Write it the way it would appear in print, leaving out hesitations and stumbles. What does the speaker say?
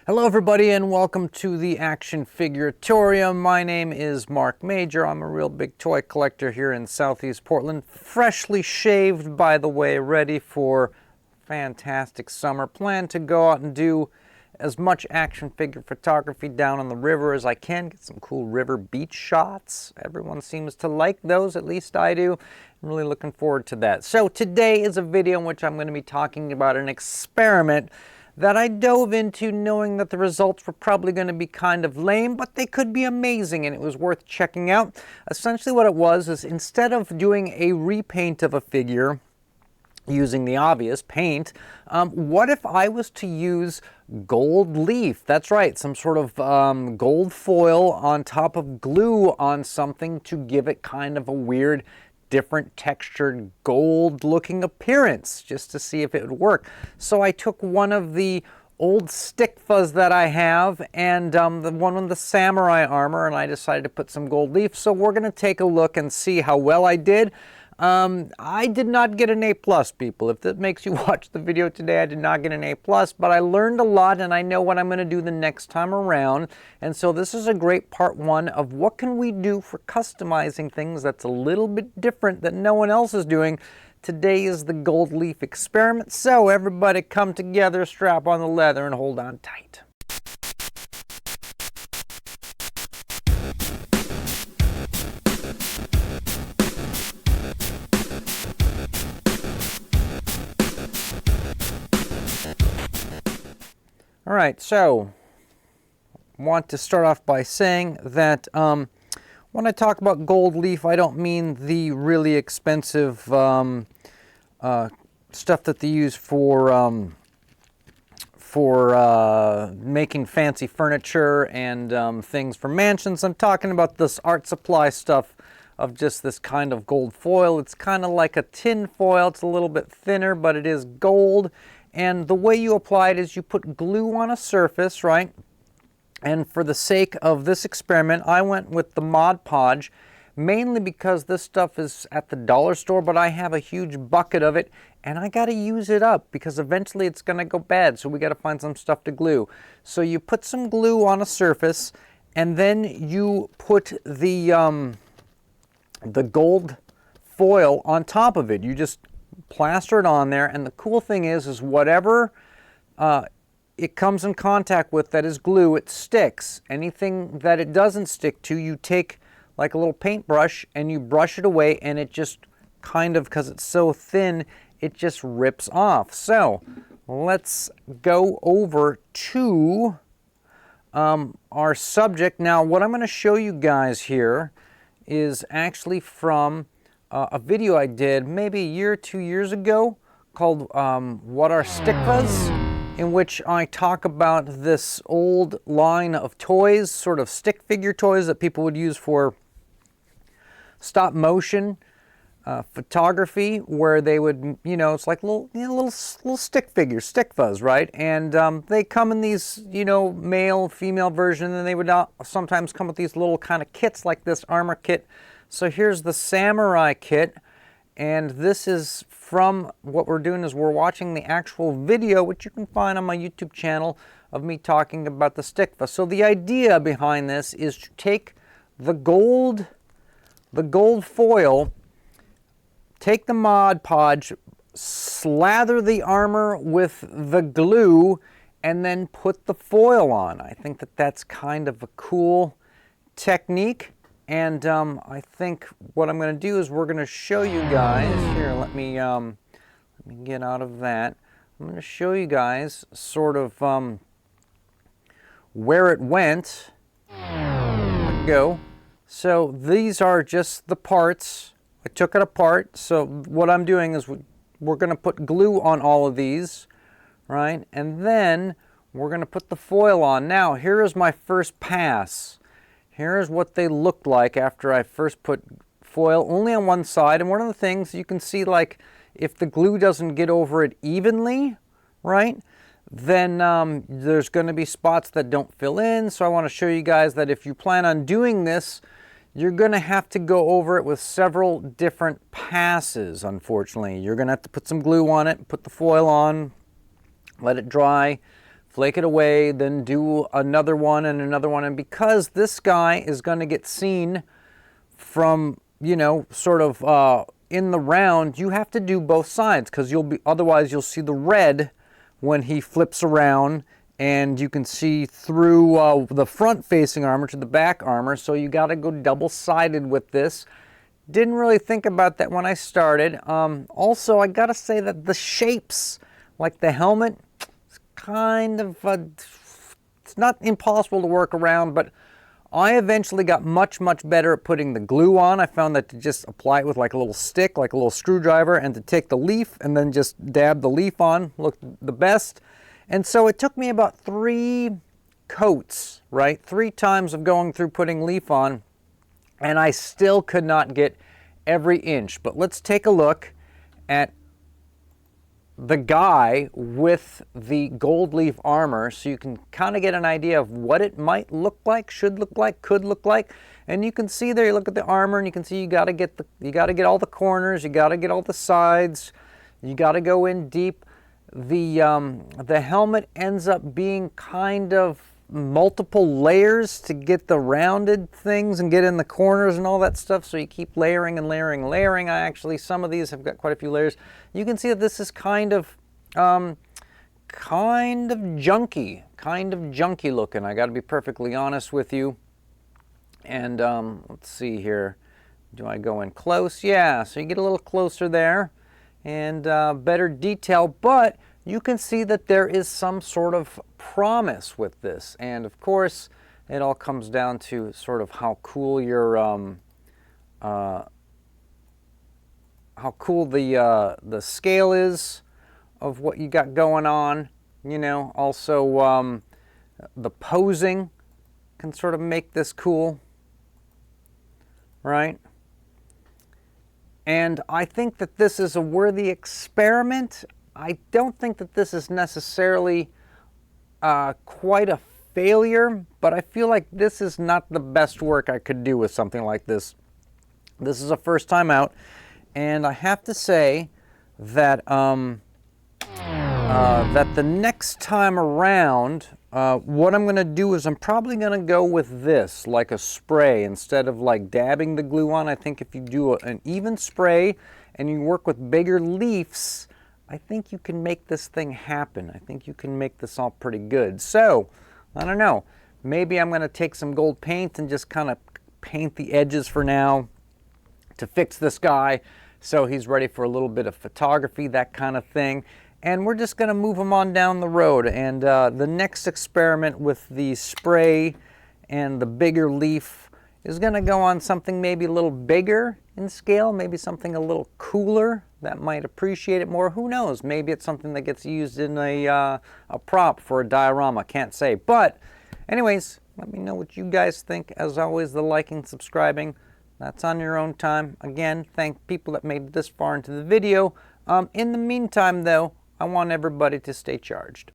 Hello everybody and welcome to the Action Figuratorium. My name is Mark Major. I'm a real big toy collector here in Southeast Portland. Freshly shaved, by the way, ready for fantastic summer. Plan to go out and do as much action figure photography down on the river as I can. Get some cool river beach shots. Everyone seems to like those, at least I do. I'm really looking forward to that. So today is a video in which I'm going to be talking about an experiment that I dove into knowing that the results were probably going to be kind of lame, but they could be amazing and it was worth checking out. Essentially what it was is, instead of doing a repaint of a figure using the obvious paint, what if I was to use gold leaf? That's right, some sort of gold foil on top of glue on something to give it kind of a weird, different textured gold looking appearance, just to see if it would work. So I took one of the old Stikfas that I have and the one with the samurai armor, and I decided to put some gold leaf. So we're going to take a look and see how well I did. I did not get an A+, people. If that makes you watch the video today, I did not get an A+, but I learned a lot and I know what I'm going to do the next time around. And so this is a great part one of what can we do for customizing things that's a little bit different that no one else is doing. Today is the gold leaf experiment. So everybody come together, strap on the leather and hold on tight. All right, so I want to start off by saying that when I talk about gold leaf, I don't mean the really expensive stuff that they use for making fancy furniture and things for mansions. I'm talking about this art supply stuff of just this kind of gold foil. It's kind of like a tin foil. It's a little bit thinner, but it is gold. And the way you apply it is you put glue on a surface, right? And for the sake of this experiment, I went with the Mod Podge, mainly because this stuff is at the dollar store, but I have a huge bucket of it, and I got to use it up because eventually it's going to go bad, so we got to find some stuff to glue. So you put some glue on a surface, and then you put the gold foil on top of it. You just plaster it on there, and the cool thing is whatever it comes in contact with that is glue, it sticks. Anything that it doesn't stick to, you take like a little paintbrush and you brush it away, and it just kind of, because it's so thin, it just rips off. So let's go over to our subject. Now what I'm going to show you guys here is actually from a video I did maybe a year or 2 years ago called What Are Stikfas, in which I talk about this old line of toys, sort of stick figure toys that people would use for stop motion photography, where they would, you know, it's like little stick figures, Stikfas, right? And they come in these, you know, male, female version, and they would sometimes come with these little kind of kits like this armor kit. So here's the samurai kit, and this is from, what we're doing is we're watching the actual video, which you can find on my YouTube channel, of me talking about the Stikfas. So the idea behind this is to take the gold foil, take the Mod Podge, slather the armor with the glue, and then put the foil on. I think that that's kind of a cool technique. And I think what I'm going to do is we're going to show you guys, here, let me get out of that. I'm going to show you guys sort of where it went. There we go. So these are just the parts. I took it apart. So what I'm doing is we're going to put glue on all of these, right? And then we're going to put the foil on. Now, here is my first pass. Here's what they looked like after I first put foil only on one side. And one of the things you can see, like, if the glue doesn't get over it evenly, right, then there's going to be spots that don't fill in. So I want to show you guys that if you plan on doing this, you're going to have to go over it with several different passes, unfortunately. You're going to have to put some glue on it, put the foil on, let it dry, flake it away, then do another one and another one. And because this guy is going to get seen from, you know, sort of in the round, you have to do both sides, because otherwise you'll see the red when he flips around, and you can see through the front facing armor to the back armor. So you got to go double-sided with this. Didn't really think about that when I started. Also, I got to say that the shapes, like the helmet, it's kind of, it's not impossible to work around, but I eventually got much, much better at putting the glue on. I found that to just apply it with like a little stick, like a little screwdriver, and to take the leaf and then just dab the leaf on looked the best. And so it took me about 3 coats, right? 3 times of going through putting leaf on, and I still could not get every inch. But let's take a look at the guy with the gold leaf armor, so you can kind of get an idea of what it might look like, should look like, could look like. And you can see there, you look at the armor, and you can see you got to get all the corners, you got to get all the sides, you got to go in deep. The helmet ends up being kind of multiple layers to get the rounded things and get in the corners and all that stuff, so you keep layering and layering and layering. Some of these have got quite a few layers. You can see that this is kind of junky looking. I got to be perfectly honest with you. And let's see here, do I go in close? Yeah, so you get a little closer there, and better detail, but you can see that there is some sort of promise with this. And of course, it all comes down to sort of how cool your how cool the scale is of what you got going on. You know, also the posing can sort of make this cool, right? And I think that this is a worthy experiment. I don't think that this is necessarily quite a failure, but I feel like this is not the best work I could do with something like this. This is a first time out, and I have to say that that the next time around, what I'm going to do is I'm probably going to go with this, like a spray, instead of like dabbing the glue on. I think if you do an even spray and you work with bigger leaves, I think you can make this thing happen. I think you can make this all pretty good. So, I don't know. Maybe I'm going to take some gold paint and just kind of paint the edges for now to fix this guy so he's ready for a little bit of photography, that kind of thing. And we're just going to move him on down the road. And the next experiment with the spray and the bigger leaf is going to go on something maybe a little bigger in scale, maybe something a little cooler that might appreciate it more. Who knows? Maybe it's something that gets used in a prop for a diorama. Can't say. But anyways, let me know what you guys think. As always, the liking, subscribing, that's on your own time. Again, thank people that made it this far into the video. In the meantime, though, I want everybody to stay charged.